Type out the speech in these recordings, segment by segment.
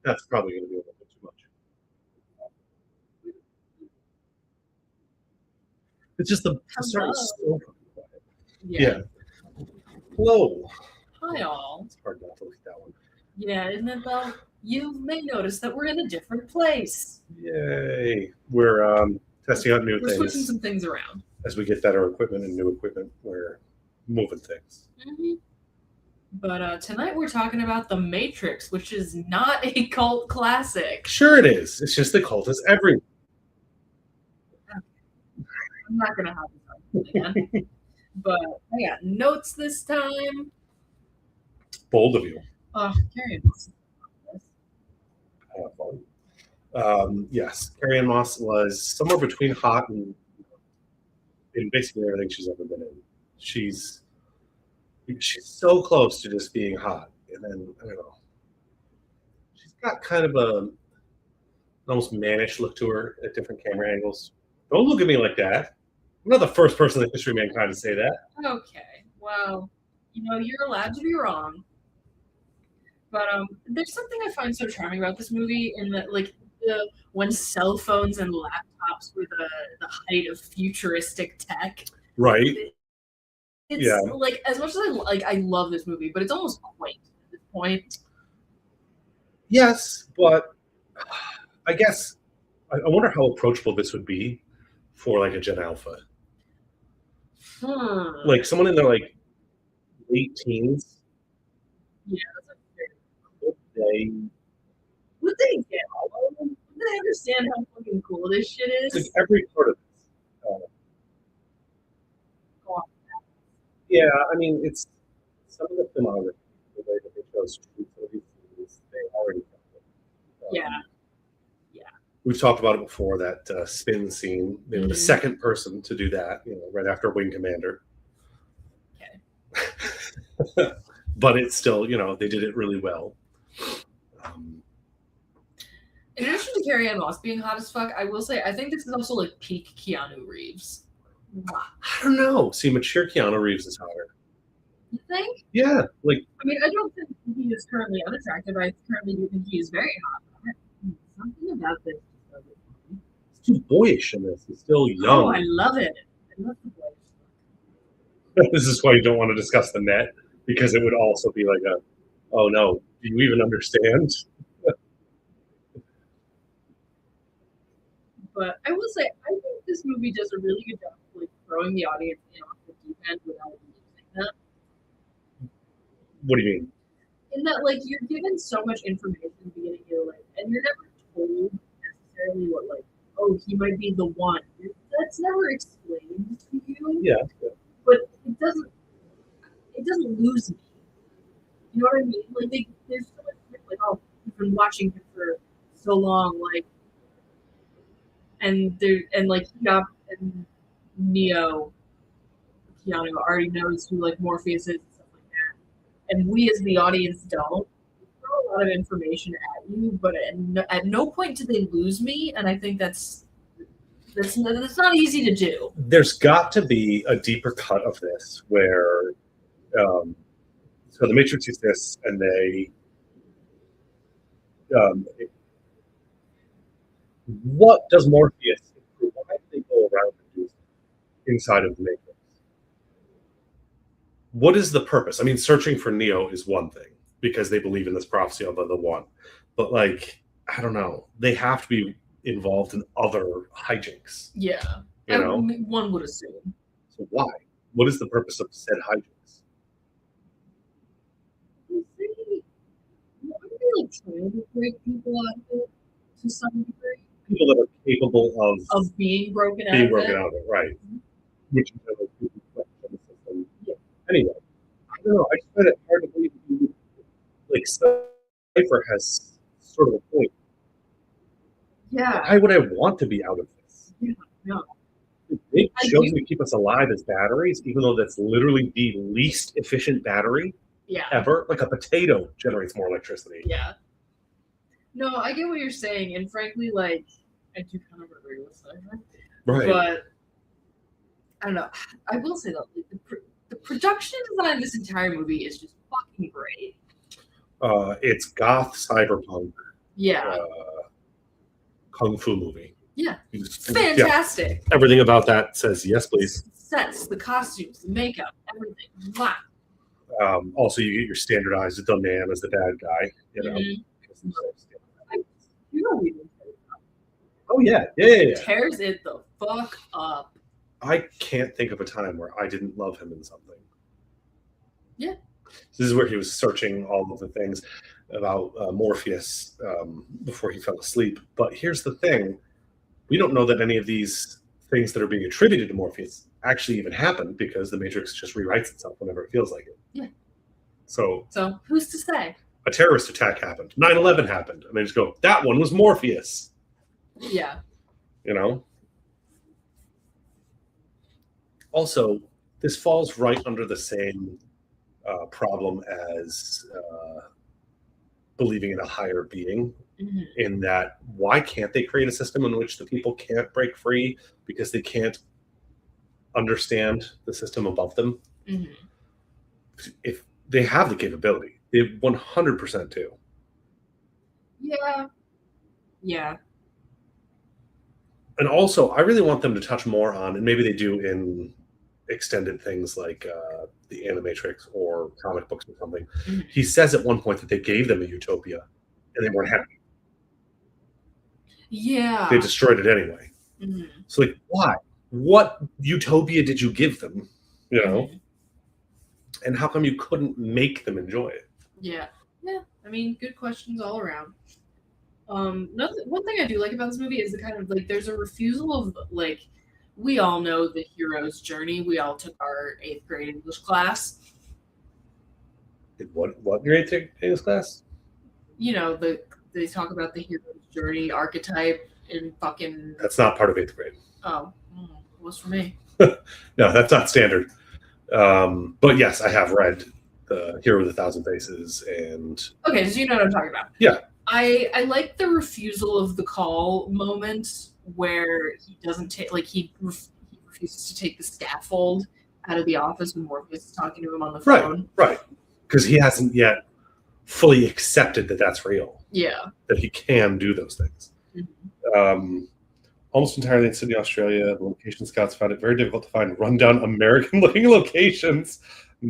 That's probably going to be a little bit too much. It's just the start was so fucking quiet. Yeah. Hello. Hi, all. It's hard not to look at that one. Yeah, isn't it though? You may notice that we're in a different place. Yay. We're testing out new We're things. switching some things around. As we get better equipment and new equipment, we're moving things. Mm-hmm. But tonight we're talking about The Matrix, which is not a cult classic. Sure it is. It's just the cult is everywhere. I'm not going to have this argument again. But I got notes this time. Bold of you. Carrie Moss. Yes, Carrie Ann Moss was somewhere between hot and in basically everything she's ever been in. She's so close to just being hot, and then I don't know. She's got kind of an almost mannish look to her at different camera angles. Don't look at me like that. I'm not the first person in the history of mankind to say that. Okay, well, you're allowed to be wrong. But there's something I find so charming about this movie, in that, like, when cell phones and laptops were the height of futuristic tech. Right. It's like, as much as I love this movie, but it's almost quaint at this point. Yes, but I guess I wonder how approachable this would be for like a Gen Alpha. Like someone in their like late teens. Yeah, would they get all of them? Would they understand how fucking cool this shit is? Like every part of this. Yeah, I mean, it's some of the filmography, the way that they chose to treat some of these movies, they already filmed it. Yeah. We've talked about it before, that spin scene. They were the second person to do that, right after Wing Commander. Okay. But it's still, they did it really well. In addition to Carrie Ann Moss being hot as fuck, I will say I think this is also like peak Keanu Reeves. I don't know. See, mature Keanu Reeves is hotter. You think? Yeah. Like, I mean, I don't think he is currently unattractive. I currently do think he is very hot. Something about this. He's too boyish in this. He's still young. Oh, I love it. I love the boyish. This is why you don't want to discuss the net, because it would also be like oh no, do you even understand? But I will say, I think this movie does a really good job of like throwing the audience in off the deep end without losing them. What do you mean? In that, like, you're given so much information at the beginning of your life, and you're never told necessarily what, like, oh, he might be the one. That's never explained to you. Yeah. But it doesn't lose me. You know what I mean? Like, there's so much like, oh, you've been watching him for so long, like, and Neo, Keanu already knows who like Morpheus is and stuff like that. And we as the audience don't. We throw a lot of information at you, but at no point do they lose me, and I think that's not easy to do. There's got to be a deeper cut of this where so the Matrix is this, and they what does Morpheus improve? Why do they go around and do inside of the Matrix? What is the purpose? I mean, searching for Neo is one thing because they believe in this prophecy of the one, but like, I don't know, they have to be involved in other hijinks. Yeah, one would assume. So why? What is the purpose of said hijinks? Wouldn't they like trying to break people out of it to some degree? People that are capable of being broken out of it, right? Mm-hmm. Which is the system. Yeah. Anyway, I don't know. I just find it hard to believe that you like Cypher has sort of a point. Yeah. Why would I want to be out of this? Yeah. No. They chose to keep us alive as batteries, even though that's literally the least efficient battery ever. Like a potato generates more electricity. Yeah. No, I get what you're saying, and frankly, like, I do kind of agree with Cypher. Right. But I don't know. I will say though, like, the production design of this entire movie is just fucking great. It's goth cyberpunk Yeah. Kung fu movie. Yeah. It's Fantastic. Yeah. Everything about that says yes, please. Sets, the costumes, the makeup, everything. Wow. Also, you get your standardized dumb man as the bad guy. You know. Oh yeah. Tears it the fuck up. I can't think of a time where I didn't love him in something. Yeah. This is where he was searching all of the things about Morpheus before he fell asleep. But here's the thing. We don't know that any of these things that are being attributed to Morpheus actually even happen because the Matrix just rewrites itself whenever it feels like it. Yeah. So who's to say? A terrorist attack happened. 9/11 happened. And they just go, that one was Morpheus. Yeah. You know? Also, this falls right under the same problem as believing in a higher being, in that why can't they create a system in which the people can't break free because they can't understand the system above them? If they have the capability, they 100% do. Yeah. And also, I really want them to touch more on, and maybe they do in extended things like the Animatrix or comic books or something. He says at one point that they gave them a utopia and they weren't happy. Yeah. They destroyed it anyway. So, like, why? What utopia did you give them? You know? And how come you couldn't make them enjoy it? Yeah. I mean, good questions all around. One thing I do like about this movie is the kind of like there's a refusal of like we all know the hero's journey. We all took our 8th grade English class. What your 8th grade English class? You know, they talk about the hero's journey archetype in fucking. That's not part of 8th grade. Oh, what's for me? No, that's not standard. But yes, I have read the Hero with 1,000 Faces and. Okay, so you know what I'm talking about. Yeah. I like the refusal of the call moment where he doesn't take he refuses to take the scaffold out of the office when Morpheus is talking to him on the phone. Right. Because he hasn't yet fully accepted that that's real. Yeah. That he can do those things. Almost entirely in Sydney, Australia, the location scouts found it very difficult to find rundown American-looking locations.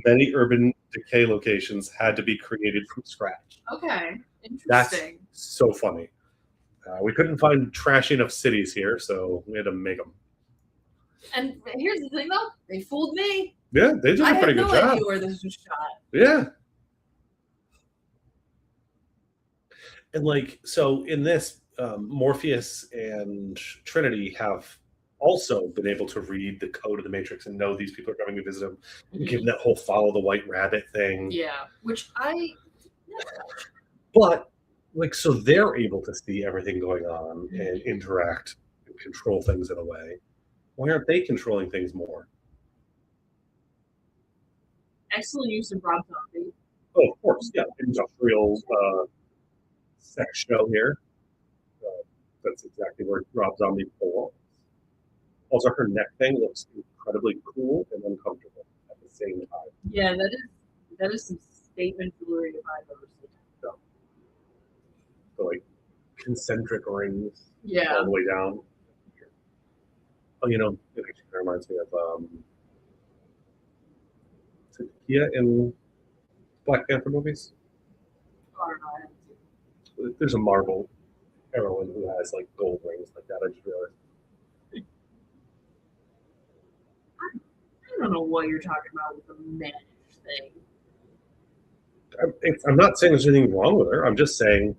Many urban decay locations had to be created from scratch. Okay. Interesting. That's so funny. We couldn't find trashy enough cities here, so we had to make them. And here's the thing, though. They fooled me. Yeah, they did a pretty good job. I had no idea where this was shot. Yeah. And so in this, Morpheus and Trinity have also been able to read the code of the Matrix and know these people are coming to visit them. And give them that whole follow the white rabbit thing. Yeah, which I... But, so they're able to see everything going on and interact and control things in a way. Why aren't they controlling things more? Excellent use of Rob Zombie. Oh, of course, yeah. Industrial sex show here. That's exactly where Rob Zombie belongs. Also, her neck thing looks incredibly cool and uncomfortable at the same time. Yeah, that is some statement jewelry if I've ever seen. So, concentric rings Yeah. all the way down. Oh, it actually reminds me of Kia in Black Panther movies. There's a Marvel heroine who has gold rings like that. I just realized. I don't know what you're talking about with the mannish thing. I'm not saying there's anything wrong with her. I'm just saying,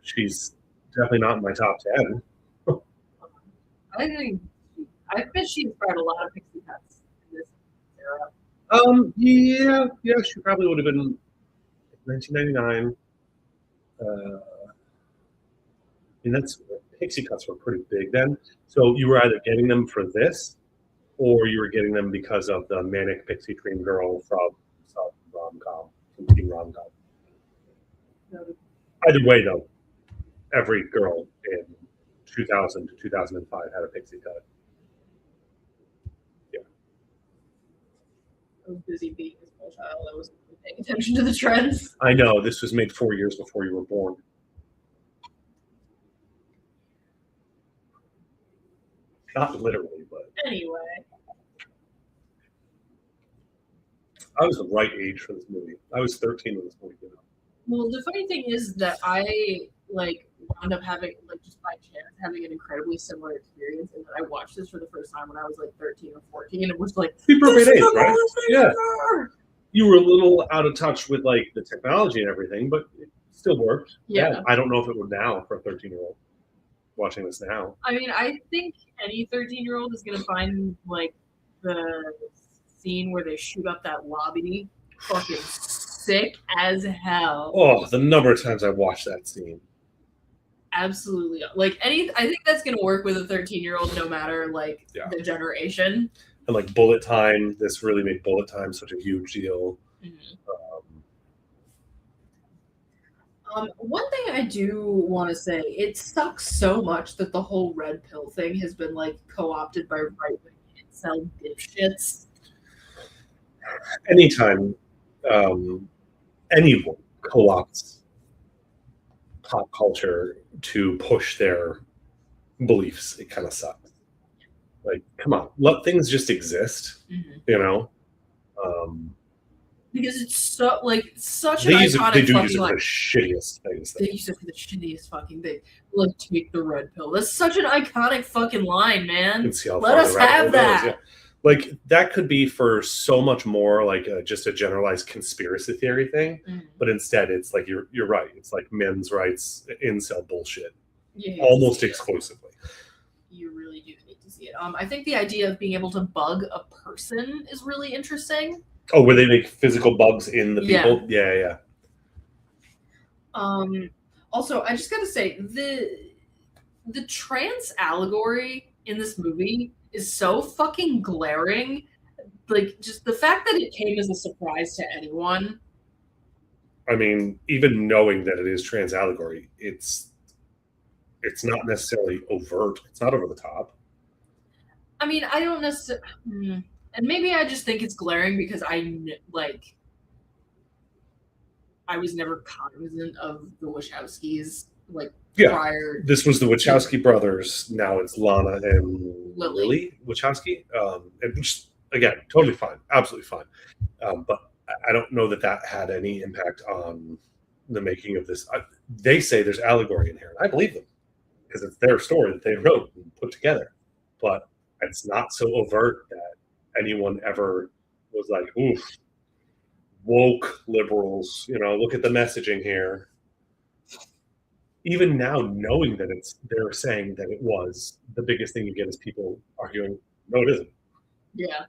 she's definitely not in my top 10. I bet she inspired a lot of pixie cuts in this era. Yeah, she probably would have been 1999. That's pixie cuts were pretty big then. So you were either getting them for this, or you were getting them because of the manic pixie dream girl from some rom-com, from teen rom-com. Either way, though, every girl in 2000 to 2005 had a pixie cut. Yeah. I was busy being a small child. I wasn't paying attention to the trends. I know. This was made 4 years before you were born. Not literally, but Anyway, I was the right age for this movie. I was 13 when this movie came out. well, the funny thing is that I like wound up having like just by chance having an incredibly similar experience, and that I watched this for the first time when I was like 13 or 14, and was like, The appropriate "This is age, the right? best thing Yeah. ever!" You were a little out of touch with like the technology and everything, but it still worked. Yeah. I don't know if it would now for a 13-year-old watching this now. I mean, I think any 13-year-old is gonna find like the scene where they shoot up that lobby fucking sick as hell. Oh, the number of times I watched that scene. Absolutely. Like I think that's gonna work with a 13-year-old no matter like Yeah. the generation. And like bullet time, this really made bullet time such a huge deal. One thing I do want to say, it sucks so much that the whole red pill thing has been like co-opted by right-wing incel dipshits. Anytime anyone co-opts pop culture to push their beliefs, it kind of sucks. Like, come on, let things just exist, you know? Because it's so like such They an use it, iconic they do fucking use it for line. the shittiest things. They use it for the shittiest fucking thing. Like, take the red pill. That's such an iconic fucking line, man. Let us have that. Yeah. Like, that could be for so much more, like just a generalized conspiracy theory thing. But instead, it's like, you're right. It's like men's rights, incel bullshit. Yeah, almost exclusively. You really do need to see it. I think the idea of being able to bug a person is really interesting. Oh, where they make physical bugs in the people? Yeah. Also, I just gotta say, the trans allegory in this movie is so fucking glaring. Like, just the fact that it came as a surprise to anyone. I mean, even knowing that it is trans allegory, it's not necessarily overt. It's not over the top. I mean, I don't necessarily, and maybe I just think it's glaring because I was never cognizant of the Wachowskis prior. This was the Wachowski brothers. Now it's Lana and Lily Wachowski. And which, again, totally fine, absolutely fine. But I don't know that had any impact on the making of this. They say there's allegory in here, and I believe them because it's their story that they wrote and put together. But it's not so overt that anyone ever was like, oof, woke liberals, look at the messaging here. Even now, knowing that they're saying that it was, the biggest thing you get is people arguing, no, it isn't. Yeah.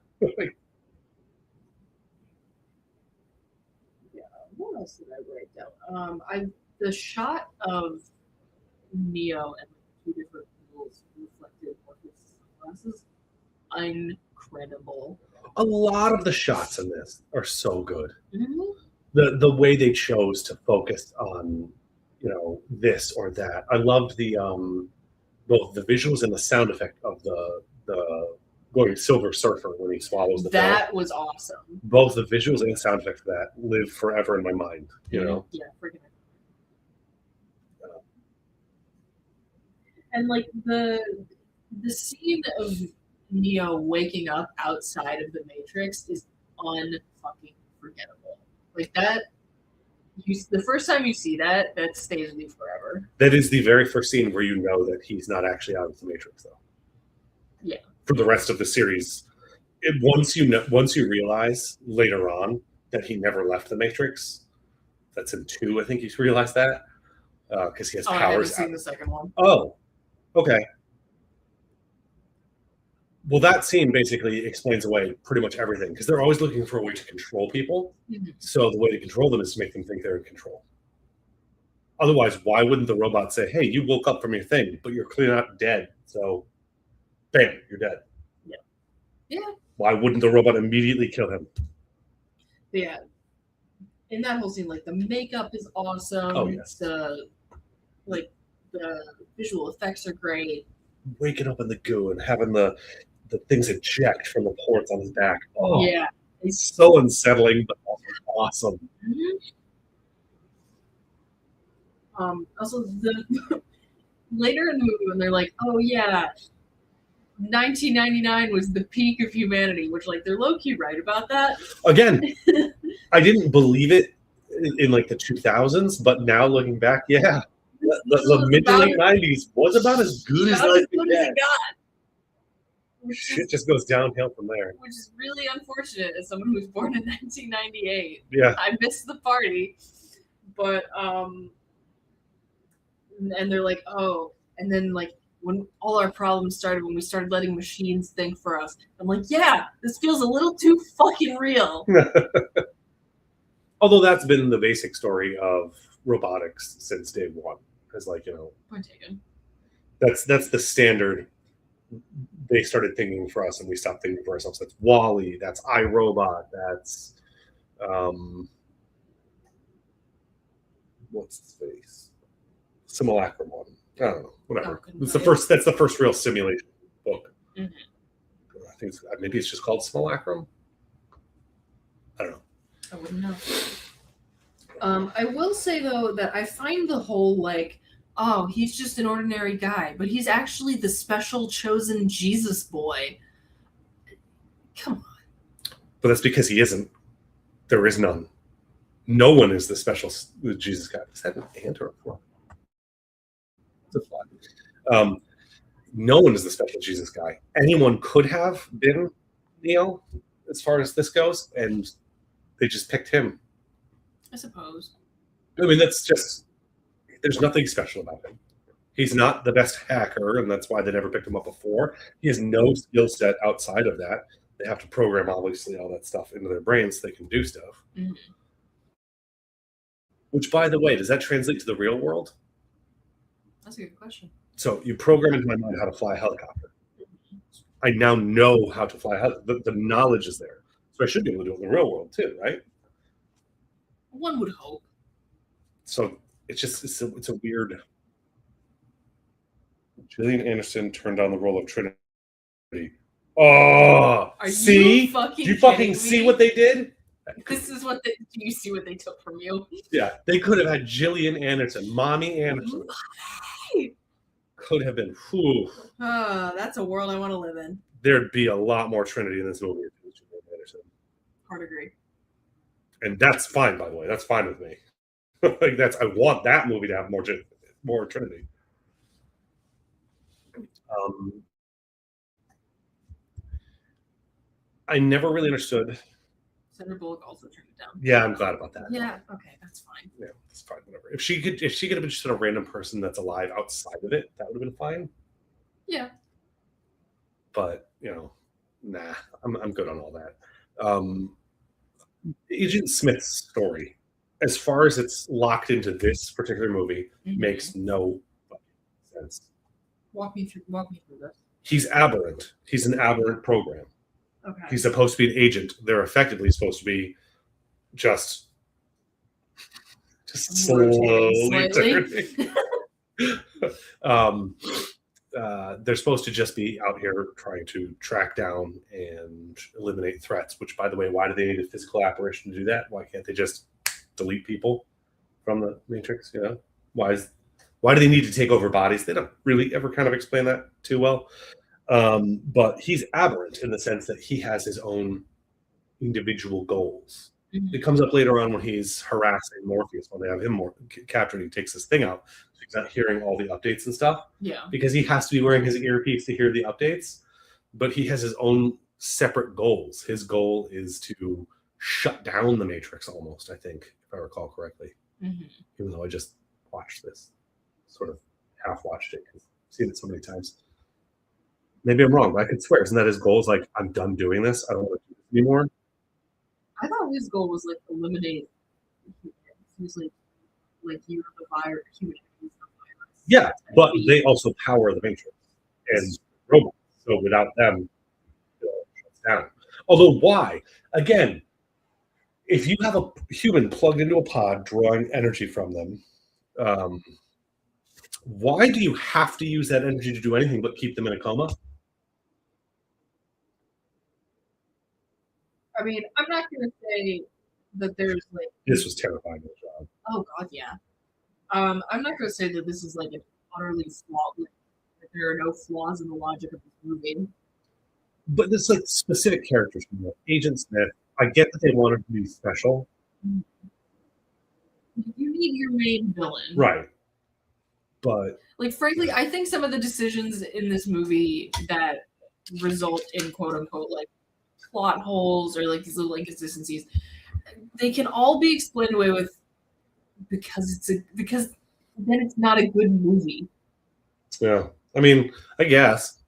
What else did I write down? The shot of Neo and two different people's reflected sunglasses, incredible. A lot of the shots in this are so good. The way they chose to focus on, this or that. I loved the both the visuals and the sound effect of the going Silver Surfer when he swallows the pill. That was awesome. Both the visuals and sound effect of that live forever in my mind. Yeah, freaking. And like the scene of Neo waking up outside of the Matrix is unfucking forgettable. Like that, the first time you see that stays with you forever. That is the very first scene where you know that he's not actually out of the Matrix, though. Yeah. For the rest of the series, once you realize later on that he never left the Matrix, that's in 2. I think you realize that because he has powers. I haven't seen the second one. Oh, okay. Well, that scene basically explains away pretty much everything because they're always looking for a way to control people. So the way to control them is to make them think they're in control. Otherwise, why wouldn't the robot say, hey, you woke up from your thing, but you're clearly not dead. So, bam, you're dead. Yeah. Why wouldn't the robot immediately kill him? Yeah. In that whole scene, like the makeup is awesome. Oh, yes. The visual effects are great. Waking up in the goo and having the things eject from the ports on his back. Oh, yeah. It's so unsettling, but also awesome. Also, the later in the movie when they're like, oh yeah, 1999 was the peak of humanity, which, like, they're low-key right about that. Again, I didn't believe it in like the 2000s, but now looking back, yeah, the mid to late 90s was about as good as life could get. Shit just goes downhill from there. Which is really unfortunate as someone who was born in 1998. Yeah. I missed the party. But, and they're like, oh, and then, like, when all our problems started, when we started letting machines think for us, I'm like, yeah, this feels a little too fucking real. Although that's been the basic story of robotics since day one. Because, like, you know, Point taken. That's the standard. They started thinking for us, and we stopped thinking for ourselves. That's WALL-E. That's iRobot. That's what's his face? Simulacrum one. I don't know. Whatever. It's the first. That's the first real simulation book. Mm-hmm. I think maybe it's just called Simulacrum. I don't know. I wouldn't know. I will say though that I find the whole like, oh, he's just an ordinary guy, but he's actually the special chosen Jesus boy. Come on. But that's because he isn't. There is none. No one is the special Jesus guy. Is that an ant or a fly? It's a fly. No one is the special Jesus guy. Anyone could have been Neo, as far as this goes, and they just picked him. I suppose. I mean, that's just, there's nothing special about him. He's not the best hacker, and that's why they never picked him up before. He has no skill set outside of that. They have to program, obviously, all that stuff into their brains so they can do stuff. Mm-hmm. Which, by the way, does that translate to the real world? That's a good question. So you program into my mind how to fly a helicopter. Mm-hmm. I now know how to fly a helicopter. The knowledge is there. So I should be able to do it in the real world, too, right? One would hope. So it's a weird. Gillian Anderson turned down the role of Trinity. Oh, see? Do you fucking see what they did? This is what do you see what they took from you? Yeah, they could have had Gillian Anderson, Mommy Anderson. Could have been. Whew. That's a world I want to live in. There'd be a lot more Trinity in this movie if it was Gillian Anderson. Hard agree. And that's fine, by the way. That's fine with me. Like I want that movie to have more Trinity. I never really understood. Sandra Bullock also turned it down. Yeah, I'm glad about that. Yeah, okay, that's fine. Yeah, that's fine. Whatever. If she could have been just a random person that's alive outside of it, that would have been fine. Yeah. But nah, I'm good on all that. Agent Smith's story, as far as it's locked into this particular movie, makes no sense. Walk me through this. He's aberrant. He's an aberrant program. Okay. He's supposed to be an agent. They're effectively supposed to be just slowly turning. They're supposed to just be out here trying to track down and eliminate threats, which, by the way, why do they need a physical apparition to do that? Why can't they just delete people from the Matrix? Why do they need to take over bodies? They don't really ever kind of explain that too well. But he's aberrant in the sense that he has his own individual goals. Mm-hmm. It comes up later on when he's harassing Morpheus when they have him captured. He takes this thing out. So he's not hearing all the updates and stuff. Yeah. Because he has to be wearing his earpiece to hear the updates. But he has his own separate goals. His goal is to shut down the Matrix almost, I think, if I recall correctly. Mm-hmm. Even though I just watched this, sort of half watched it because I've seen it so many times. Maybe I'm wrong, but I could swear. Isn't that his goal? Is like, I'm done doing this. I don't want to do this anymore. I thought his goal was like eliminate. He was like you're the virus, human is the virus. Yeah, but they also power the Matrix and robots. So without them, it shuts down. Although, why? Again, if you have a human plugged into a pod, drawing energy from them, why do you have to use that energy to do anything but keep them in a coma? I mean, I'm not going to say that there's like... This was terrifying. Job. Oh, God, yeah. I'm not going to say that this is like an utterly flawed... Like, that there are no flaws in the logic of this movie. but there's like specific characters from like Agent Smith. I get that they wanted to be special, You need your main villain, right? But like, frankly, I think some of the decisions in this movie that result in quote unquote like plot holes or like these little inconsistencies, they can all be explained away with because then it's not a good movie. yeah, I mean, I guess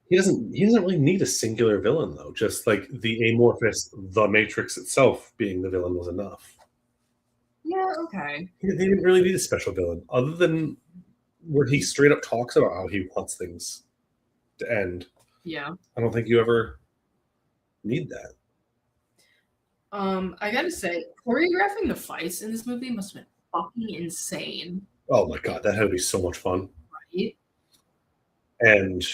he doesn't really need a singular villain though. Just like the amorphous The Matrix itself being the villain was enough. Yeah, okay. He didn't really need a special villain other than where he straight up talks about how he wants things to end. Yeah. I don't think you ever need that. I gotta say, choreographing the fights in this movie must have been fucking insane. Oh my god, that had to be so much fun. Right? And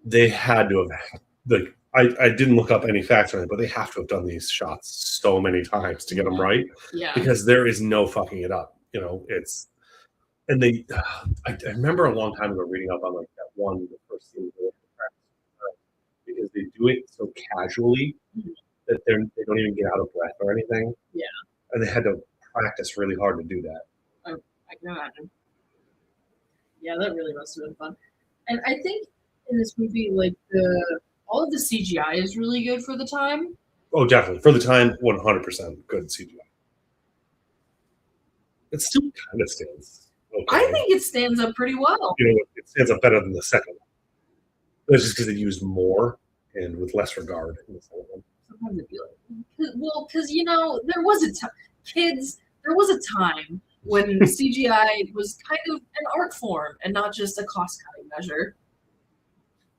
they had to have like I didn't look up any facts on it, but they have to have done these shots so many times to get them right. Yeah. Because there is no fucking it up. You know, it's and they I remember a long time ago reading up on like that one the first scene because they do it so casually that they don't even get out of breath or anything. Yeah. And they had to practice really hard to do that. I can imagine. Yeah, that really must have been fun. And I think in this movie, like all of the CGI is really good for the time. Oh, definitely. For the time, 100% good CGI. It still kind of stands. Okay. I think it stands up pretty well. You know, it stands up better than the second one. That's just because they used more and with less regard in the second one. Sometimes it'd be like, well, because there was a time, kids. There was a time when CGI was kind of an art form and not just a cost-cutting measure.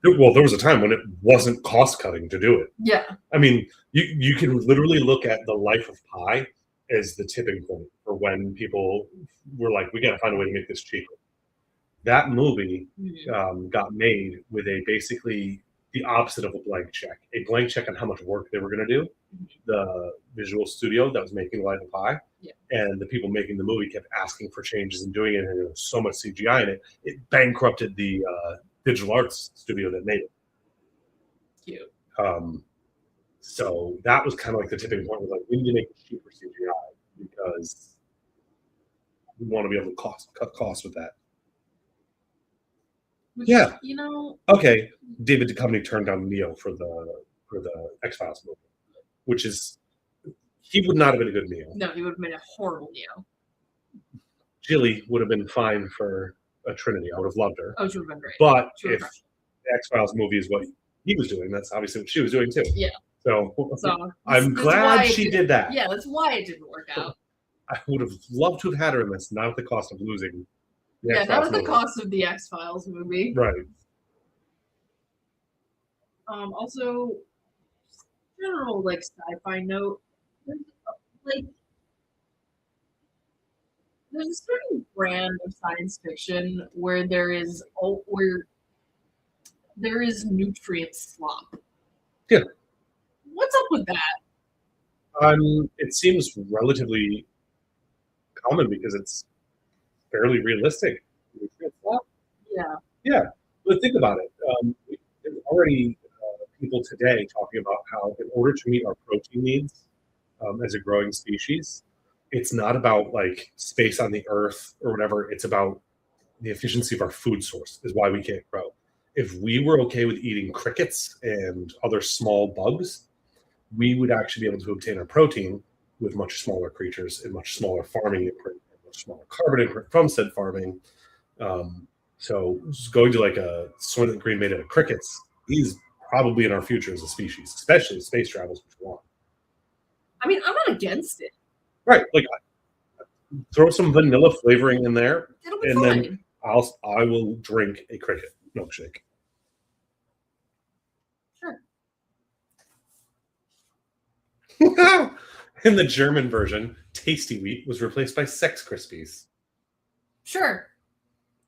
Well, there was a time when it wasn't cost-cutting to do it. Yeah. I mean, you can literally look at The Life of Pi as the tipping point for when people were like, we got to find a way to make this cheaper. That movie got made with basically the opposite of a blank check on how much work they were going to do. The visual studio that was making Life of Pi and the people making the movie kept asking for changes and doing it, and there was so much CGI in it, it bankrupted the digital arts studio that made it. Cute. So that was kind of like the tipping point. Was like, we need to make cheaper CGI because we want to be able to cut costs with that. Which, yeah. Okay. David Duchovny turned down Neo for the X-Files movie, which is he would not have been a good Neo. No, he would have been a horrible Neo. Jilly would have been fine for a Trinity. I would have loved her. Oh, she would have been great. But if the X-Files movie is what he was doing, that's obviously what she was doing too. Yeah. So I'm glad she did that. Yeah, that's why it didn't work out. I would have loved to have had her in this, not at the cost of losing. Not at the cost of the X-Files movie. Right. Also, general like sci-fi note, there's a certain brand of science fiction where there is nutrient slop. Yeah. What's up with that? It seems relatively common because it's fairly realistic. Yeah. Yeah. But think about it. There's already people today talking about how in order to meet our protein needs as a growing species, it's not about like space on the earth or whatever. It's about the efficiency of our food source is why we can't grow. If we were okay with eating crickets and other small bugs, we would actually be able to obtain our protein with much smaller creatures and much smaller farming imprint, much smaller carbon imprint from said farming. So just going to like a Soylent Green made out of crickets is probably in our future as a species, especially if space travels, which we want. I mean, I'm not against it. Right. Like throw some vanilla flavoring in there, and fine. Then I will drink a cricket milkshake. Sure. In the German version, Tasty Wheat was replaced by Sex Krispies. Sure.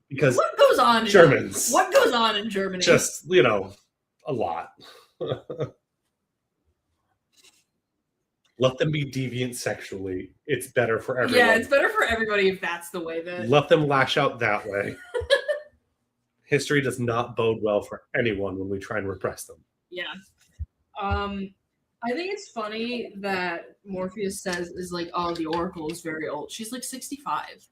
Because what goes on Germans? What goes on in Germany? Just, a lot. Let them be deviant sexually. It's better for everyone. Yeah, it's better for everybody if that's the way that... Let them lash out that way. History does not bode well for anyone when we try and repress them. Yeah. I think it's funny that Morpheus says is like, oh, the Oracle is very old. She's like 65.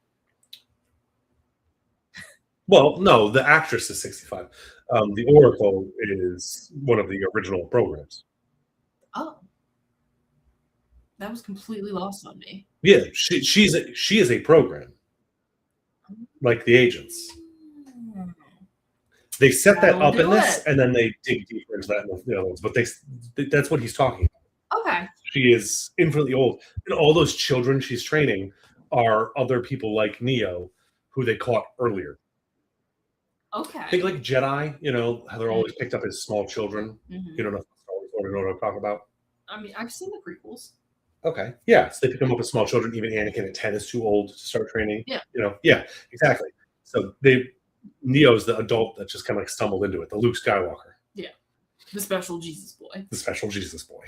Well, no, the actress is 65. The Oracle is one of the original programs. Oh. That was completely lost on me. Yeah, she is a program, like the agents. They set that up in this, and then they dig deeper into that in the other ones. But that's what he's talking about. Okay. She is infinitely old, and all those children she's training are other people like Neo, who they caught earlier. Okay. Think like Jedi, you know, how they're always picked up as small children. Mhm. You don't know what I'm talking about. I mean, I've seen the prequels. Okay. Yeah. So they pick them up as small children. Even Anakin at 10 is too old to start training. Yeah. You know, yeah, exactly. So Neo's the adult that just kind of like stumbled into it, the Luke Skywalker. Yeah. The special Jesus boy. The special Jesus boy.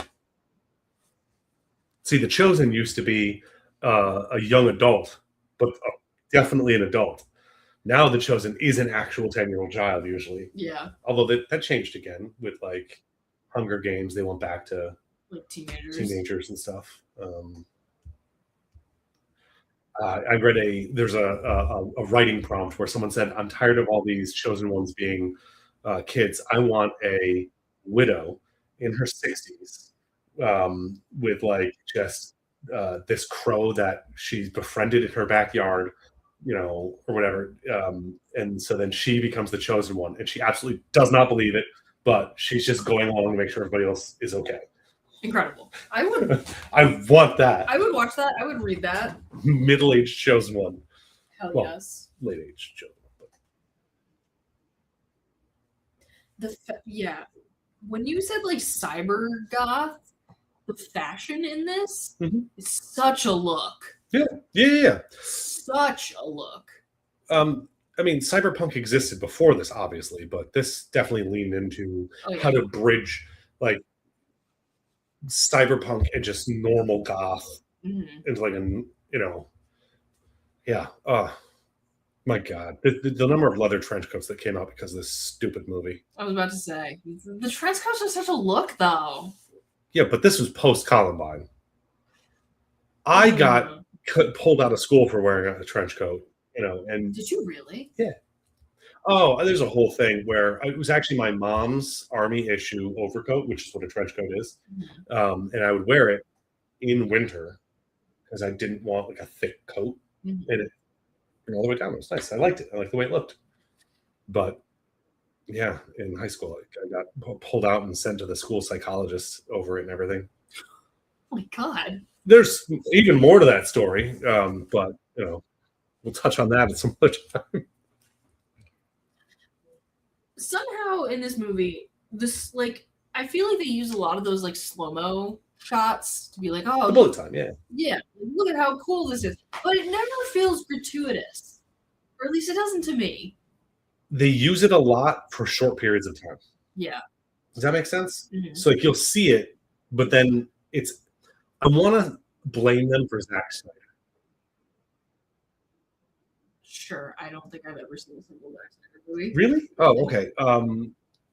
See, the Chosen used to be a young adult, but definitely an adult. Now the Chosen is an actual 10-year-old child usually. Yeah. Although that changed again with like Hunger Games. They went back to like teenagers and stuff. I read there's a writing prompt where someone said, I'm tired of all these chosen ones being kids. I want a widow in her 60s with like just this crow that she's befriended in her backyard, you know, or whatever. And so then she becomes the chosen one, and she absolutely does not believe it, but she's just going along to make sure everybody else is okay. Incredible. I would. I want that. I would watch that. I would read that. Middle-aged chosen one. Hell yes. Late-aged chosen one. Yeah. When you said like cyber goth, the fashion in this is such a look. Yeah. Such a look. I mean, cyberpunk existed before this, obviously, but this definitely leaned into how to bridge like cyberpunk and just normal goth into like my God, the number of leather trench coats that came out because of this stupid movie. I was about to say the trench coats are such a look, though. Yeah, but this was post Columbine. I got pulled out of school for wearing a trench coat, you know. And did you really? Yeah. Oh, there's a whole thing where it was actually my mom's army issue overcoat, which is what a trench coat is. And I would wear it in winter because I didn't want like a thick coat. And it all the way down. It was nice. I liked it. I liked the way it looked. But yeah, in high school, I got pulled out and sent to the school psychologist over it and everything. Oh my God. There's even more to that story. But you know, we'll touch on that at some other time. Somehow in this movie, I feel like they use a lot of those like slow-mo shots to be like, oh, the bullet time, yeah, look at how cool this is, but it never feels gratuitous, or at least it doesn't to me. They use it a lot for short periods of time. Yeah. Does that make sense? So like you'll see it, but then I want to blame them for Zack Snyder. Sure, I don't think I've ever seen a single Zack Snyder movie. Really? Oh, okay.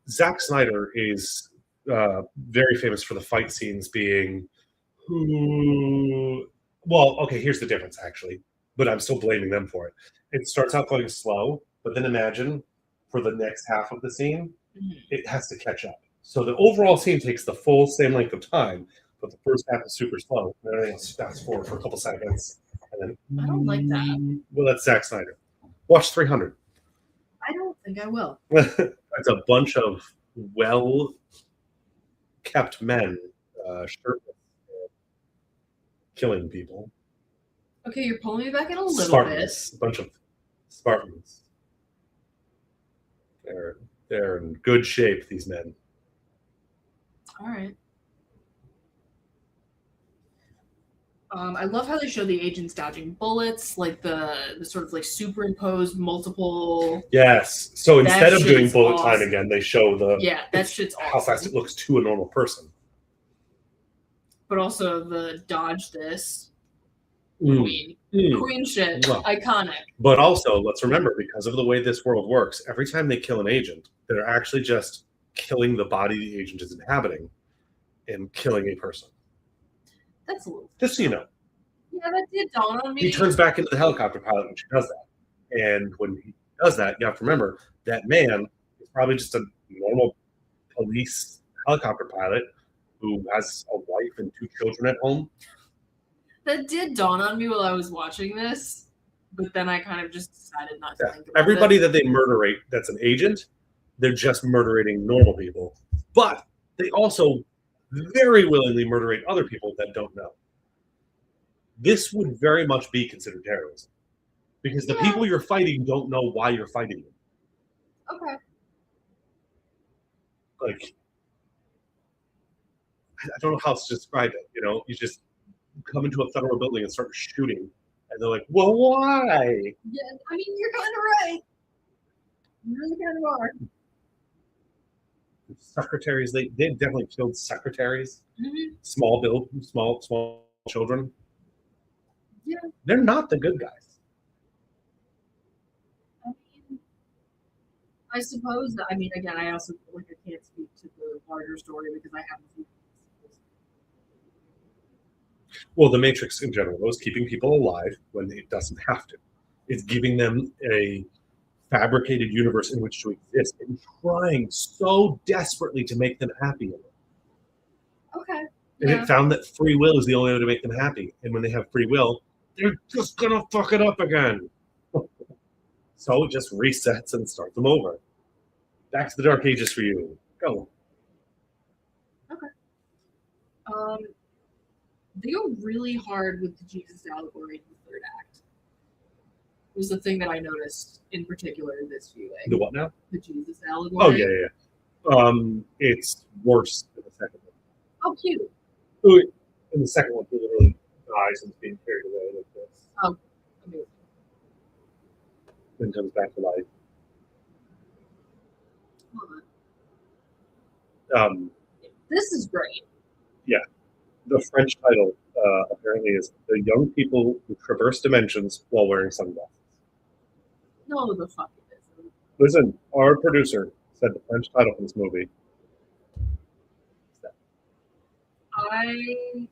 Zack Snyder is very famous for the fight scenes being well, okay, here's the difference actually, but I'm still blaming them for it. It starts out going slow, but then imagine for the next half of the scene, it has to catch up. So the overall scene takes the full same length of time, but the first half is super slow. And everything else fast forward for a couple seconds. And then I don't like that. Well, that's Zack Snyder. Watch 300. I don't think I will. It's a bunch of well-kept men shirtless, killing people. Okay, you're pulling me back in a little bit. A bunch of Spartans. They're in good shape, these men. All right. I love how they show the agents dodging bullets, like the sort of like superimposed multiple. Yes. So instead of doing bullet time again, they show that shit's awesome. How fast it looks to a normal person. But also the dodge this. Queen shit. Well, iconic. But also, let's remember, because of the way this world works, every time they kill an agent, they're actually just killing the body the agent is inhabiting and killing a person. That's a little. Just so you know. Yeah, that did dawn on me. He turns back into the helicopter pilot when she does that. And when he does that, you have to remember that man is probably just a normal police helicopter pilot who has a wife and 2 children at home. That did dawn on me while I was watching this, but then I kind of just decided not to think about Everybody it. that they murderate that's an agent, they're just murderating normal people. But they also very willingly murderate other people that don't know. This would very much be considered terrorism. Because the people you're fighting don't know why you're fighting them. Okay. Like, I don't know how else to describe it. You know, you just come into a federal building and start shooting. And they're like, well, why? Yeah, I mean, you're kind of right. You really kind of are. Secretaries, they definitely killed secretaries. Mm-hmm. Small children. Yeah. They're not the good guys. I mean, I suppose that, I mean, again, I also, like, I can't speak to the larger story because I haven't seen it. Well, the Matrix in general is keeping people alive when it doesn't have to. It's giving them a fabricated universe in which to exist and trying so desperately to make them happy in it. Okay. And it found that free will is the only way to make them happy. And when they have free will, they're just going to fuck it up again. So it just resets and starts them over. Back to the Dark Ages for you. Go. Okay. They go really hard with the Jesus allegory in the third act. It was the thing that I noticed in particular this viewing. The what now? The Jesus allegory. Oh, yeah. It's worse than the second one. Oh, cute. In the second one, he literally dies and is being carried away like this. Oh, amazing. Then comes back to life. This is great. Yeah. The French title apparently is The Young People Who Traverse Dimensions While Wearing Sunglasses. No, the fuck it isn't. Listen, our producer said the French title for this movie. I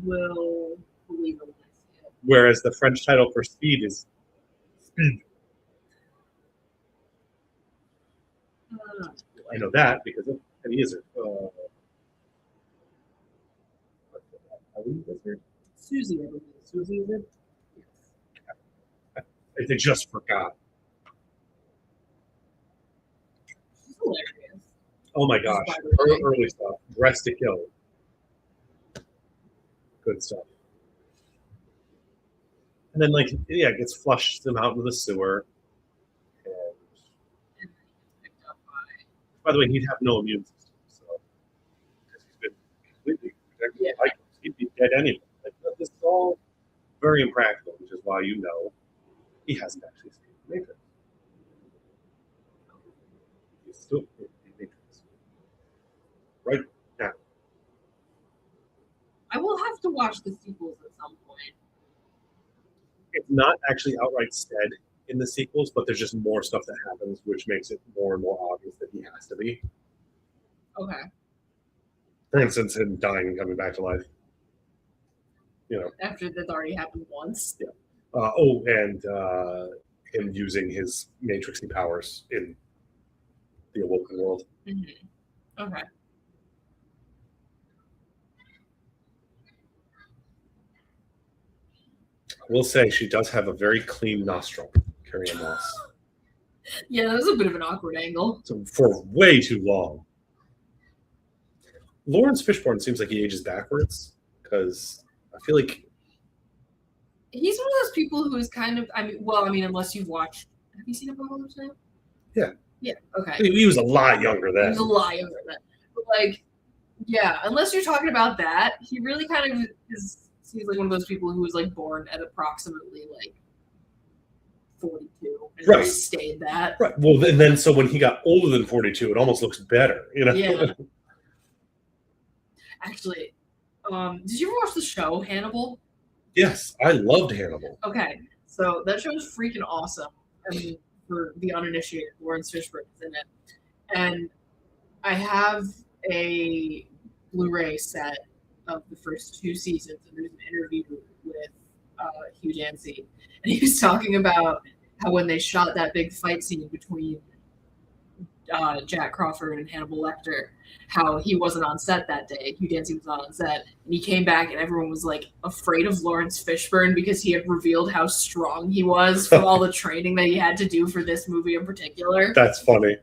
will believe it when I see it. Whereas the French title for Speed is Speed. I know that because of Eddie Izzard. Susie, I believe. Susie, is it? Yes. They just forgot. She's hilarious. Oh my gosh. Early stuff. Dressed to Kill. Good stuff. And then, like, yeah, it gets flushed them out into the sewer. And And then he gets picked up by the way, he'd have no immune system. So, because he's been completely protected by Vikings. He'd be dead anyway. Like, this is all very impractical, which is why you know he hasn't actually escaped the Matrix. He's still in the Matrix. Right now. I will have to watch the sequels at some point. It's not actually outright said in the sequels, but there's just more stuff that happens, which makes it more and more obvious that he has to be. Okay. For instance, him dying and coming back to life. You know. After that's already happened once. Yeah. And him using his matrixy powers in the Awoken world. Mm-hmm. Okay. I will say she does have a very clean nostril, Carrie-Anne Moss. Yeah, that was a bit of an awkward angle. So for way too long. Lawrence Fishburne seems like he ages backwards because I feel like he's one of those people who is kind of, unless you've watched, have you seen Apocalypse Now? Yeah. Yeah, okay. He was a lot younger then. He was a lot younger then. But, like, yeah, unless you're talking about that, he really kind of seems like one of those people who was, like, born at approximately, like, 42 and right. just stayed that. Right. Well, and then so when he got older than 42, it almost looks better, you know? Yeah. Actually, did you ever watch the show Hannibal? Yes, I loved Hannibal. Okay, so that show is freaking awesome. I mean, for the uninitiated, Lawrence Fishburne is in it. And I have a Blu-ray set of the first 2 seasons, and there's an interview with Hugh Dancy, and he was talking about how when they shot that big fight scene between Jack Crawford and Hannibal Lecter, how he wasn't on set that day. Hugh Dancy was not on set, and he came back, and everyone was like afraid of Lawrence Fishburne because he had revealed how strong he was from all the training that he had to do for this movie in particular. That's funny.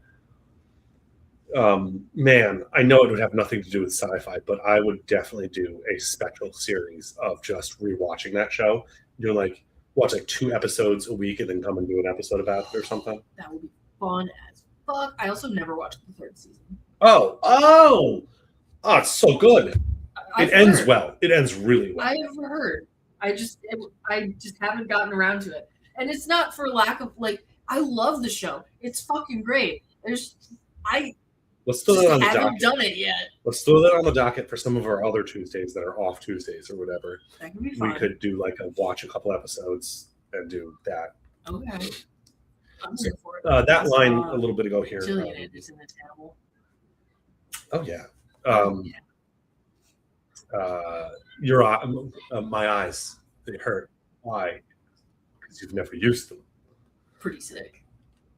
Man, I know it would have nothing to do with sci-fi, but I would definitely do a special series of just rewatching that show. Do like watch like 2 episodes a week and then come and do an episode about it or something. That would be fun as fuck. I also never watched the 3rd season. Oh, it's so good. I've it ends heard. well. It ends really well. I have heard. I just haven't gotten around to it, and it's not for lack of like. I love the show. It's fucking great. Let's throw that on the haven't docket. done it yet. Let's throw that on the docket for some of our other Tuesdays that are off Tuesdays or whatever. That could be fun. We could do like watch a couple episodes and do that. Okay. I'm here for it. That line a little bit ago here. Gillian Anderson and Hannibal. Oh yeah. My eyes, they hurt. Why? Because you've never used them. Pretty sick.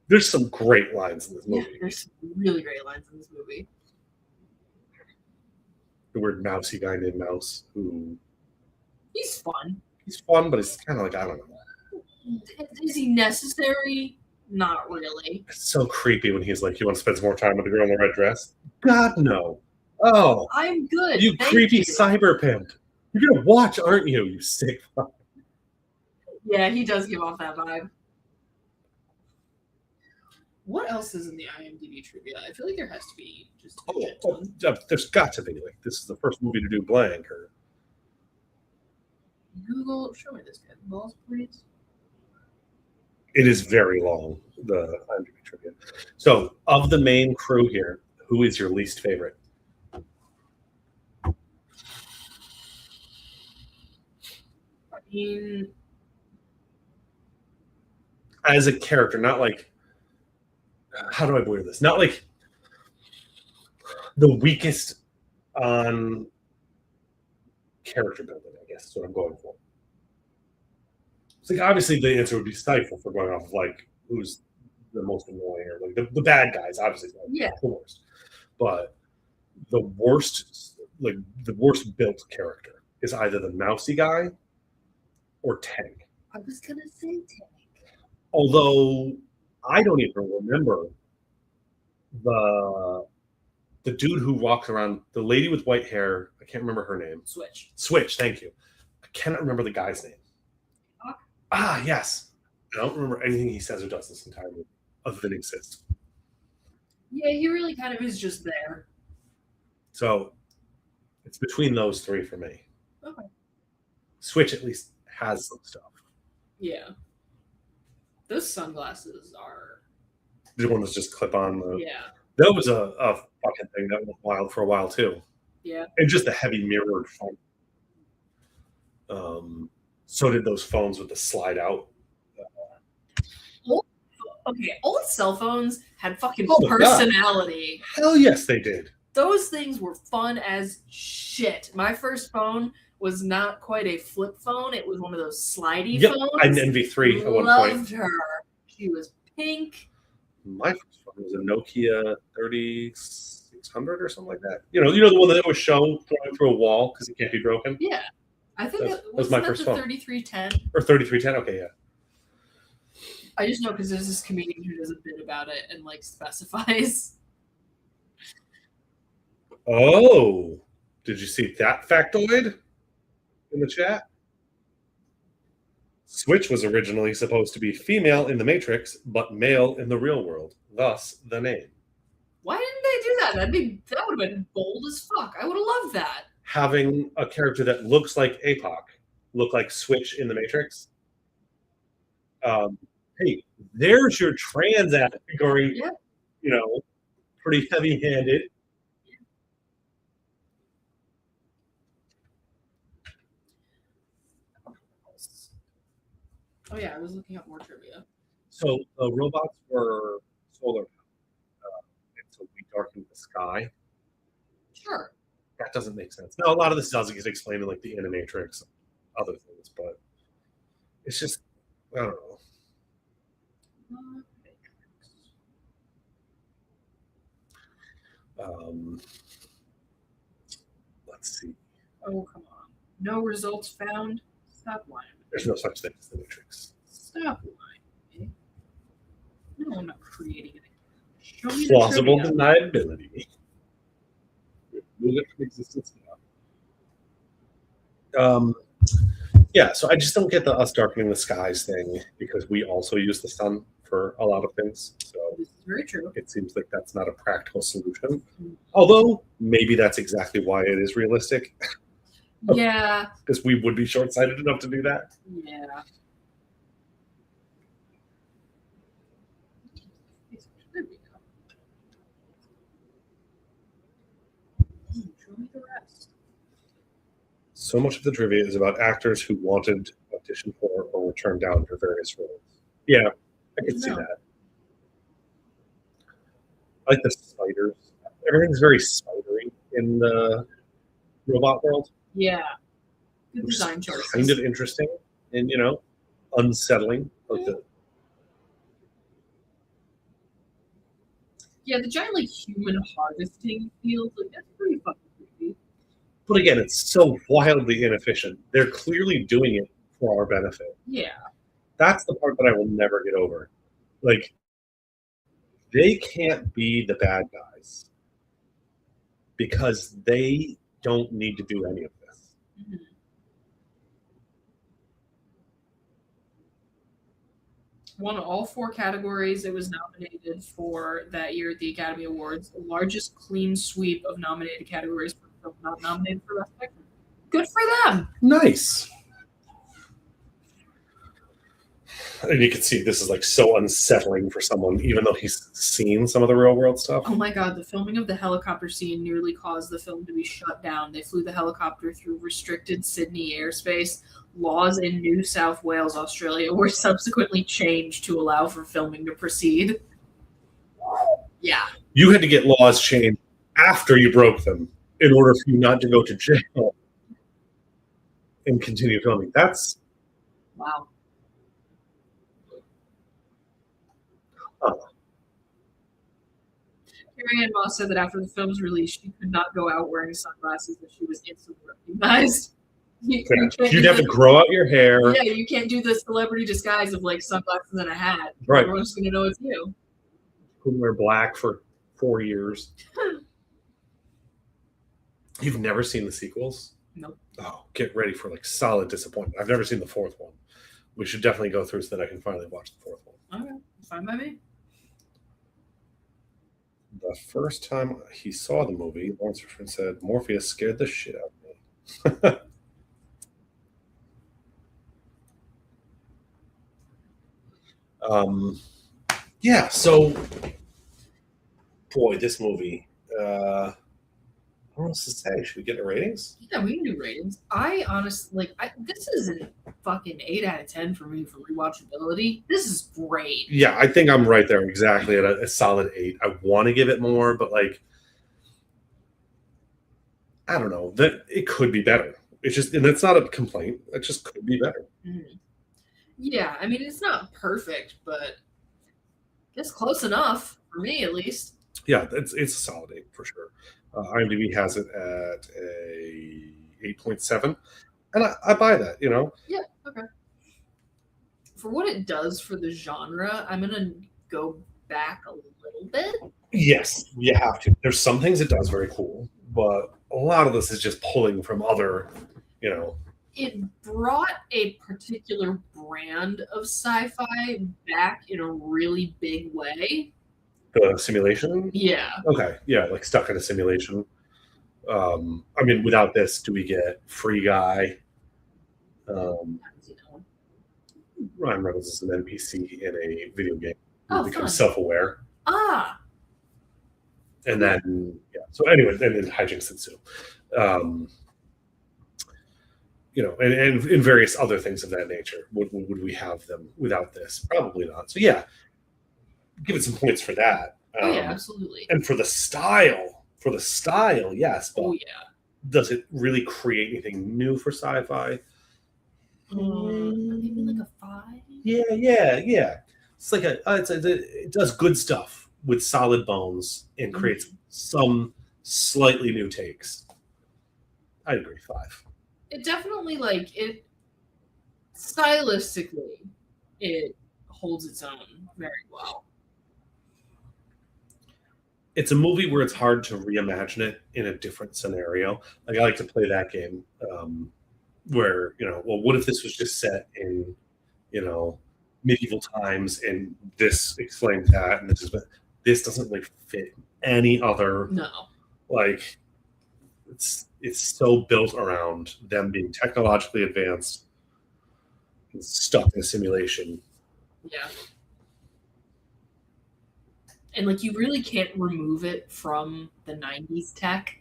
There's some great lines in this movie. Yeah, there's some really great lines in this movie. The weird mousy guy named Mouse, who he's fun. He's fun, but it's kind of like, I don't know. Is he necessary? Not really. It's so creepy when he's like, "You want to spend some more time with the girl in the red dress?" God no. Oh, I'm good. You creepy cyber pimp. You're gonna watch, aren't you? You sick fuck. Yeah, he does give off that vibe. What else is in the IMDb trivia? I feel like there has to be just there's got to be. Like, this is the first movie to do blank. Or Google, show me this guy. Balls, please. It is very long, the IMDb trivia. So, of the main crew here, who is your least favorite? I mean, as a character, not like, how do I word this? Not like the weakest on character building, I guess is what I'm going for. It's like, obviously the answer would be Stifle for going off of like who's the most annoying, or like the bad guys, obviously, yeah, the worst. But the worst built character is either the mousy guy or Tank. I was gonna say Tank. Although I don't even remember the dude who walks around, the lady with white hair. I can't remember her name. Switch. Thank you. I cannot remember the guy's name. Yes. I don't remember anything he says or does this entire movie other than exist. Yeah, he really kind of is just there. So it's between those three for me. Okay. Switch at least has some stuff. Yeah. Those sunglasses are... The one that's just clip on. Yeah. That was a fucking thing that went wild for a while too. Yeah. And just a heavy mirrored phone. So did those phones with the slide out. Old cell phones had fucking personality. God. Hell yes, they did. Those things were fun as shit. My first phone was not quite a flip phone. It was one of those slidey phones. I had an NV3 at one point. Loved her. She was pink. My first phone was a Nokia 3600 or something like that. You know the one that was shown throwing through a wall because it can't be broken? Yeah. I think that was my first phone. 3310. Or 3310, okay, yeah. I just know because there's this comedian who does a bit about it and like specifies. Oh, did you see that factoid in the chat? Switch was originally supposed to be female in the Matrix, but male in the real world. Thus, the name. Why didn't they do that? That would have been bold as fuck. I would have loved that. Having a character that looks like APOC, look like Switch in the Matrix. Hey, there's your trans category. Yeah. Pretty heavy-handed. Oh yeah, I was looking up more trivia. So the robots were solar powered, and so we darkening the sky. Sure. That doesn't make sense. Now, a lot of this does get explained in like the Animatrix, other things, but it's just, I don't know. Let's see. Oh, come on. No results found. Stop lying. There's no such thing as the Matrix. Stop lying. No, I'm not creating it. Show me the Plausible trivia. deniability. Move it from existence now. Yeah, so I just don't get the us darkening the skies thing because we also use the sun for a lot of things. So This is very true. it seems like that's not a practical solution. Although maybe that's exactly why it is realistic, Yeah. because we would be short-sighted enough to do that. Yeah. There we go. Show me the rest. So much of the trivia is about actors who wanted to audition for or were turned down for various roles. Yeah, I can see No. that. I like the spiders. Everything's very spidery in the robot world. Yeah. Good Which is design choices. kind of interesting and, unsettling. Like Yeah, the giant like human harvesting fields, like that's pretty fucking creepy. but again, it's so wildly inefficient. They're clearly doing it for our benefit. Yeah. That's the part that I will never get over. Like, they can't be the bad guys because they don't need to do any of this. Mm-hmm. Won all 4 categories it was nominated for that year at the Academy Awards. The largest clean sweep of nominated categories for film not nominated for Best Picture. Good for them. Nice. And you can see this is like so unsettling for someone, even though he's seen some of the real world stuff. Oh my god, the filming of the helicopter scene nearly caused the film to be shut down. They flew the helicopter through restricted Sydney airspace. Laws in New South Wales, Australia were subsequently changed to allow for filming to proceed. Yeah. You had to get laws changed after you broke them in order for you not to go to jail and continue filming. That's Wow. Carrie Ann Moss said that after the film's release, she could not go out wearing sunglasses, that she was instantly recognized. You'd have to grow out your hair. Yeah, you can't do the celebrity disguise of like sunglasses and a hat. Right. Everyone's going to know it's you. Couldn't wear black for 4 years. You've never seen the sequels? Nope. Oh, get ready for like solid disappointment. I've never seen the 4th one. We should definitely go through so that I can finally watch the 4th one. Okay, fine by me. The first time he saw the movie, Lawrence Fishburne said, Morpheus scared the shit out of me. Yeah, so boy, this movie. I don't know what to say. Should we get the ratings? Yeah, we can do ratings. I honestly this is a fucking 8 out of 10 for me for rewatchability. This is great. Yeah, I think I'm right there exactly at a solid 8. I want to give it more, but like, I don't know. That it could be better. It's just, and it's not a complaint. It just could be better. Mm-hmm. Yeah, I mean it's not perfect, but it's close enough for me at least. Yeah, it's a solid 8 for sure. IMDb has it at a 8.7, and I buy that. You know. Yeah. Okay. For what it does for the genre, I'm gonna go back a little bit. Yes, you have to. There's some things it does very cool, but a lot of this is just pulling from other, It brought a particular brand of sci-fi back in a really big way. The simulation. Yeah. Okay, yeah, like stuck in a simulation. I mean, without this, do we get Free Guy? Ryan Reynolds is an NPC in a video game. He becomes self-aware. Ah. And then, yeah. So anyway, and then hijinks ensue. And in various other things of that nature. Would we have them without this? Probably not. So yeah, give it some points for that. Oh yeah, absolutely. And for the style, yes. But Oh yeah. does it really create anything new for sci-fi? Maybe like a 5. Yeah. It's like it does good stuff with solid bones and creates some slightly new takes. I agree, 5. It definitely like it stylistically, it holds its own very well. It's a movie where it's hard to reimagine it in a different scenario. Like I like to play that game, where well, what if this was just set in, medieval times, and this explains that, and this doesn't like fit any other. No. Like, it's so built around them being technologically advanced and stuck in a simulation. Yeah. And like you really can't remove it from the 90s tech.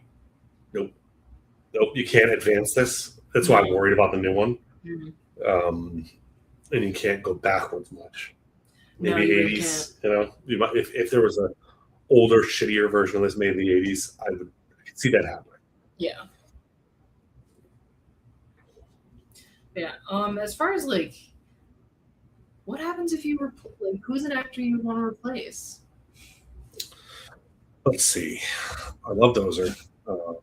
Nope, you can't advance this. That's why I'm worried about the new one. Mm-hmm. And you can't go backwards much. Maybe No, you 80s. You might, if there was a older, shittier version of this made in the 80s, I could see that happening. Yeah. Yeah. As far as like, what happens if you like, who's an actor you would want to replace? Let's see. I love Dozer. Or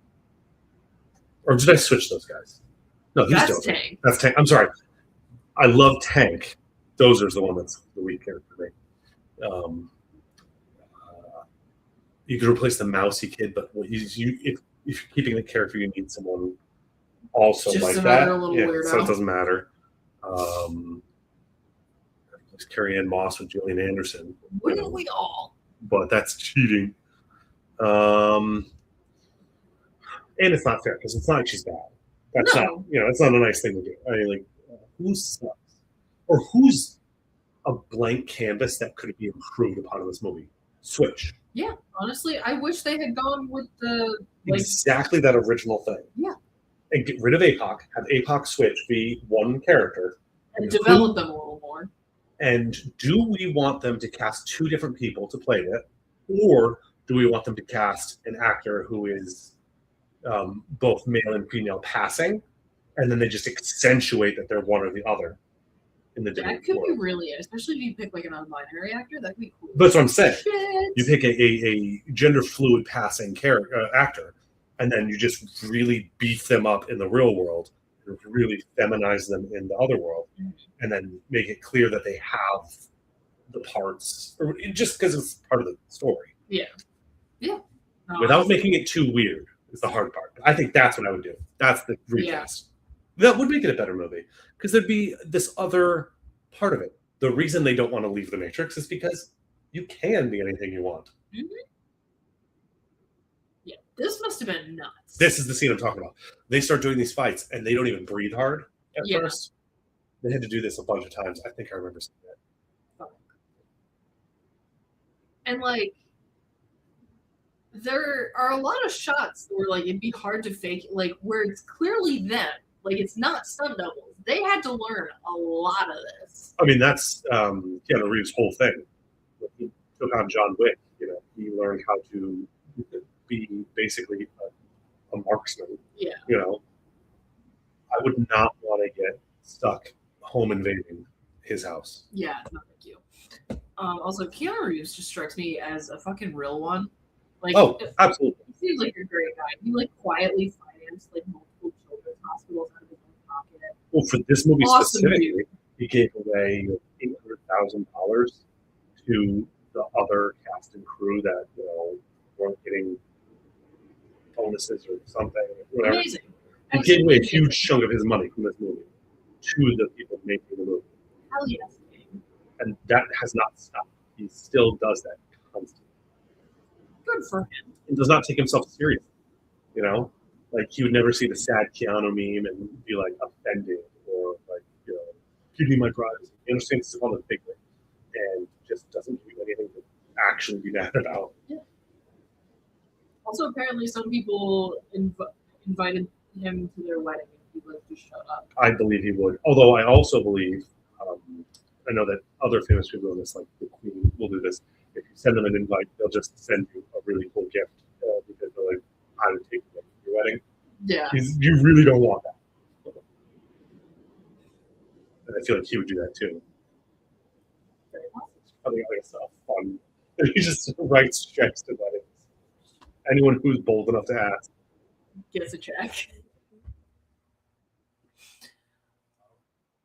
did I switch those guys? No, he's That's Dozer. Tank. That's Tank. I'm sorry. I love Tank. Dozer's the one that's the weak character for me. You could replace the mousy kid, but if you're keeping the character, you need someone also Just like another that. little Yeah, weirdo. so it doesn't matter. Carrie Ann Moss with Gillian Anderson. Wouldn't we all? But that's cheating. And it's not fair because it's not like she's bad. That's not, it's not a nice thing to do. I mean, like, who sucks? Or who's a blank canvas that could be improved upon in this movie? Switch. Yeah, honestly, I wish they had gone with the exactly that original thing. Yeah. And get rid of APOC. Have APOC switch be one character. And develop them a little more. And do we want them to cast 2 different people to play it? Or do we want them to cast an actor who is both male and female passing, and then they just accentuate that they're one or the other in the different That could world. be really it, especially if you pick like a non-binary actor. That could be cool. That's what I'm saying. Shit. You pick a gender fluid passing actor, and then you just really beef them up in the real world, and really feminize them in the other world, and then make it clear that they have the parts, or just because it's part of the story. Yeah. Without making it too weird is the hard part. I think that's what I would do. That's the recast. That would make it a better movie because there'd be this other part of it. The reason they don't want to leave the Matrix is because you can be anything you want. Mm-hmm. Yeah, this must have been nuts. This is the scene I'm talking about. They start doing these fights and they don't even breathe hard at first. They had to do this a bunch of times. I think I remember seeing that. And like, there are a lot of shots where like it'd be hard to fake, like where it's clearly them. Like it's not stunt doubles. They had to learn a lot of this. I mean, that's Keanu Reeves' whole thing. He took on John Wick. He learned how to be basically a marksman. Yeah. I would not want to get stuck home invading his house. Yeah, no, thank you. Also, Keanu Reeves just strikes me as a fucking real one. Like, absolutely. He seems like a great guy. He like quietly financed like multiple children's hospitals out of his own pocket. Well, for this movie specifically, dude. he gave away $800,000 to the other cast and crew that weren't getting bonuses or something. Whatever. Amazing. He gave away a huge chunk of his money from this movie to the people making the movie. Hell yes. And that has not stopped. He still does that constantly. Good for him. He does not take himself seriously. Like he would never see the sad Keanu meme and be like offended or like, give me my prize. He understands it's on the big thing and just doesn't do anything to actually be mad about. Yeah. Also, apparently, some people invited him to their wedding and he like just shut up. I believe he would. Although I also believe, I know that other famous people in this, like the Queen, will do this. If you send them an invite, they'll just send you a really cool gift because they're like, I would take it for your wedding. Yeah. You really don't want that. And I feel like he would do that too. I think it's fun. He just writes checks to weddings. Anyone who's bold enough to ask gets a check.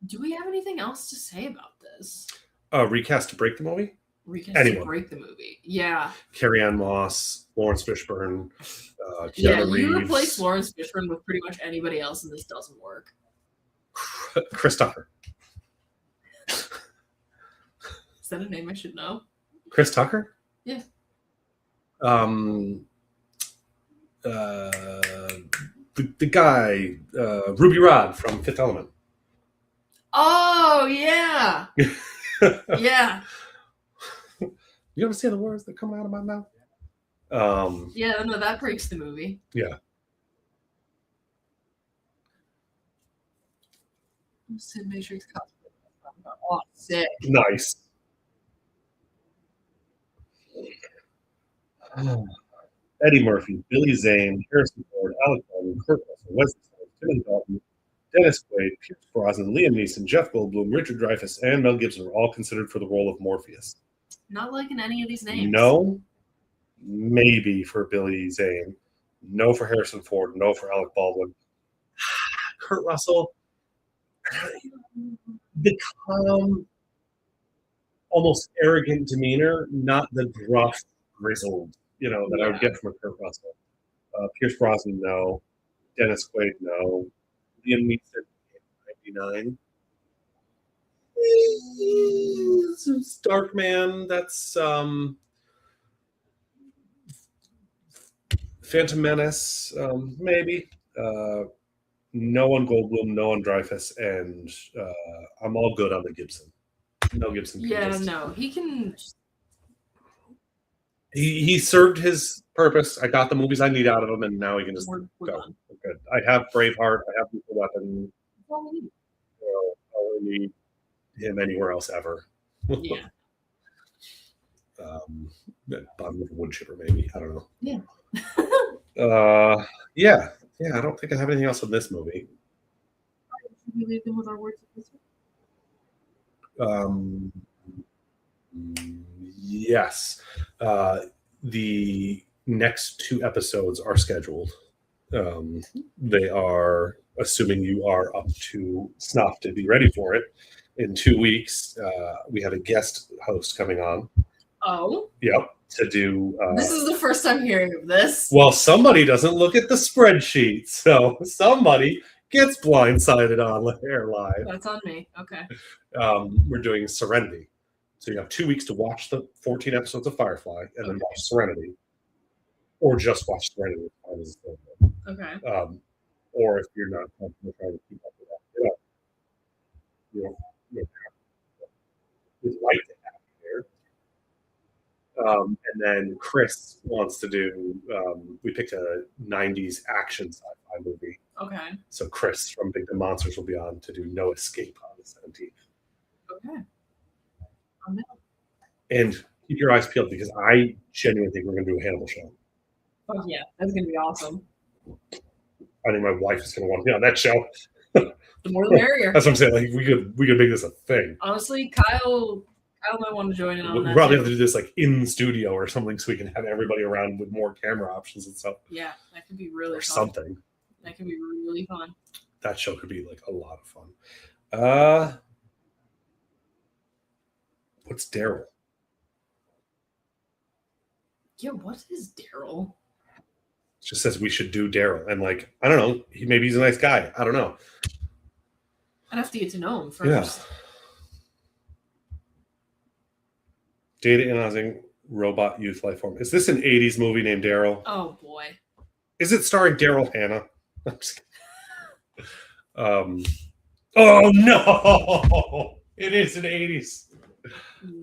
Do we have anything else to say about this? Recast to break the movie? Recast to break the movie. Yeah. Carrie-Anne Moss, Lawrence Fishburne, Keanu Reeves. You replace Lawrence Fishburne with pretty much anybody else and this doesn't work. Chris Tucker. Is that a name I should know? Chris Tucker? Yeah. The guy, Ruby Rod from Fifth Element. Oh, yeah. Yeah. You ever see the words that come out of my mouth? Yeah, no, that breaks the movie. Yeah. Sid Matrix cosplay. Oh, sick. Nice. Eddie Murphy, Billy Zane, Harrison Ford, Alec Baldwin, Kurt Russell, Wesley Snipes, Timothy Dalton, Dennis Quaid, Pierce Brosnan, Liam Neeson, Jeff Goldblum, Richard Dreyfuss, and Mel Gibson were all considered for the role of Morpheus. Not liking any of these names. No, maybe for Billy Zane. No for Harrison Ford. No for Alec Baldwin. Kurt Russell, the calm, almost arrogant demeanor, not the gruff, grizzled, that I would get from a Kurt Russell. Pierce Brosnan, no. Dennis Quaid, no. Liam Neeson, 99. Darkman, that's Phantom Menace, maybe. No on Goldblum, no on Dreyfuss, and I'm all good on the Gibson. Mel Gibson. Yeah, no, he can. He served his purpose. I got the movies I need out of him, and now he can just We're go. done. We're good. I have Braveheart. I have Lethal Weapon. I don't need him anywhere else ever. Yeah. Bottom of a wood chipper, maybe. I don't know. Yeah. Yeah. I don't think I have anything else in this movie. Should we leave them with our words of wisdom? Yes. The next 2 episodes are scheduled. They are, assuming you are up to snuff to be ready for it. In 2 weeks, we have a guest host coming on. Oh. Yep. To do. This is the first time hearing of this. Well, somebody doesn't look at the spreadsheet, so somebody gets blindsided on Air Live. That's on me. Okay. We're doing Serenity. So you have 2 weeks to watch the 14 episodes of Firefly and then watch Serenity. Or just watch Serenity. Okay. Or if you're not comfortable trying to keep up with that, we'd like to have you there. And then Chris wants to do, we picked a 90s action sci-fi movie. Okay. So Chris from Big Dumb Monsters will be on to do No Escape on the 17th. Okay. Oh, no. And keep your eyes peeled because I genuinely think we're going to do a Hannibal show. Oh, yeah. That's going to be awesome. I think my wife is going to want to be on that show. The more the merrier. That's what I'm saying. Like we could make this a thing. Honestly, Kyle might want to join in on We'll that. probably have to do this like in studio or something so we can have everybody around with more camera options and stuff. Yeah, that could be really or fun. Something. That could be really fun. That show could be like a lot of fun. What's Daryl? Yeah, what is Daryl? It just says we should do Daryl. And like, I don't know. Maybe he's a nice guy. I don't know. I'd have to get to know him first. Yeah. Data analyzing robot youth life form. Is this an 80s movie named Daryl? Oh, boy. Is it starring Daryl Hannah? I'm just kidding. Oh, no! It is an 80s.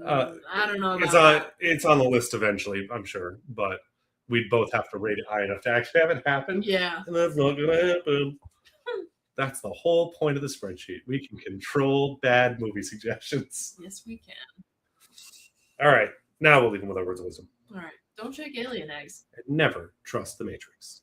I don't know about It's on the list eventually, I'm sure. But we'd both have to rate it high enough to actually have it happen. Yeah. And that's not going to happen. That's the whole point of the spreadsheet. We can control bad movie suggestions. Yes, we can. All right. Now we'll leave them with our words of wisdom. All right. Don't shake alien eggs. And never trust the Matrix.